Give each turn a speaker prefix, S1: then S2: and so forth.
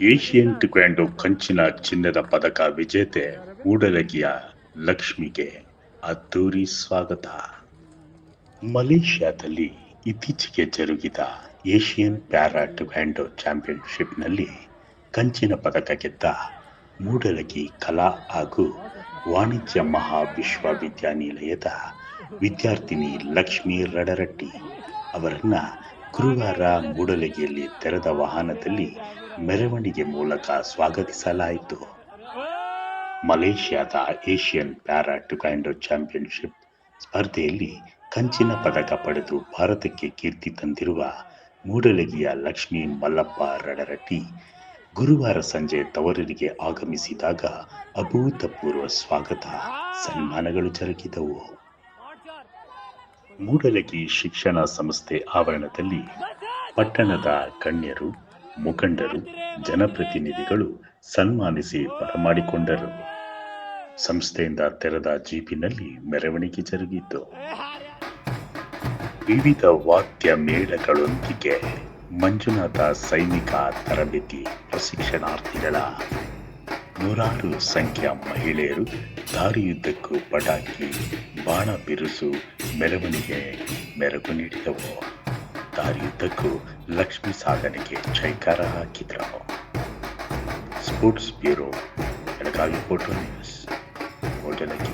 S1: Asian taekwondo ಕಂಚಿನ ಚಿನ್ನದ ಪದಕ ವಿಜೇತೆ ಮೂಡಲಗಿಯ ಲಕ್ಷ್ಮಿಗೆ ಅದ್ದೂರಿ ಸ್ವಾಗತ. ಮಲೇಷ್ಯಾದಲ್ಲಿ ಇತ್ತೀಚೆಗೆ ಜರುಗಿದ ಏಷಿಯನ್ ಪ್ಯಾರಾ ಟೆಕ್ವಾಂಡೋ ಚಾಂಪಿಯನ್ಶಿಪ್ನಲ್ಲಿ ಕಂಚಿನ ಪದಕ ಗೆದ್ದ ಮೂಡಲಗಿ ಕಲಾ ಹಾಗೂ ವಾಣಿಜ್ಯ ಮಹಾವಿಶ್ವವಿದ್ಯಾನಿಲಯದ ವಿದ್ಯಾರ್ಥಿನಿ ಲಕ್ಷ್ಮಿ ರಡರಟ್ಟಿ ಅವರನ್ನ ಗುರುವಾರ ಮೂಡಲಗಿಯಲ್ಲಿ ತೆರೆದ ವಾಹನದಲ್ಲಿ ಮೆರವಣಿಗೆ ಮೂಲಕ ಸ್ವಾಗತಿಸಲಾಯಿತು. ಮಲೇಷ್ಯಾದ ಏಷಿಯನ್ ಪ್ಯಾರಾ ಟೆಕ್ವಾಂಡೋ ಚಾಂಪಿಯನ್ಶಿಪ್ ಸ್ಪರ್ಧೆಯಲ್ಲಿ ಕಂಚಿನ ಪದಕ ಪಡೆದು ಭಾರತಕ್ಕೆ ಕೀರ್ತಿ ತಂದಿರುವ ಮೂಡಲಗಿಯ ಲಕ್ಷ್ಮೀ ಮಲ್ಲಪ್ಪ ರಡರಟ್ಟಿ ಗುರುವಾರ ಸಂಜೆ ತವರೂರಿಗೆ ಆಗಮಿಸಿದಾಗ ಅಭೂತಪೂರ್ವ ಸ್ವಾಗತ ಸನ್ಮಾನಗಳು ಜರುಗಿದವು. ಮೂಡಲಗಿ ಶಿಕ್ಷಣ ಸಂಸ್ಥೆ ಆವರಣದಲ್ಲಿ ಪಟ್ಟಣದ ಗಣ್ಯರು, ಮುಖಂಡರು, ಜನಪ್ರತಿನಿಧಿಗಳು ಸನ್ಮಾನಿಸಿ ಬರಮಾಡಿಕೊಂಡರು. ಸಂಸ್ಥೆಯಿಂದ ತೆರೆದ ಜೀಪಿನಲ್ಲಿ ಮೆರವಣಿಗೆ ಜರುಗಿತು. ವಿವಿಧ ವಾದ್ಯ ಮೇಳಗಳೊಂದಿಗೆ ಮಂಜುನಾಥ ಸೈನಿಕ ತರಬೇತಿ ಪ್ರಶಿಕ್ಷಣಾರ್ಥಿಗಳ ನೂರಾರು ಸಂಖ್ಯೆಯ ಮಹಿಳೆಯರು ದಾರಿಯುದ್ದಕ್ಕೂ ಪಟಾಕಿ, ಬಾಣ ಬಿರುಸು ಮೆರವಣಿಗೆ ಮೆರುಗು ನೀಡಿದವು. ದಾರಿಯುದ್ದಕ್ಕೂ ಲಕ್ಷ್ಮಿ ಸಾಧನೆಗೆ ಜೈಕಾರ ಹಾಕಿದರು. Sports bureau, Belagavi photo news, Mudalagi.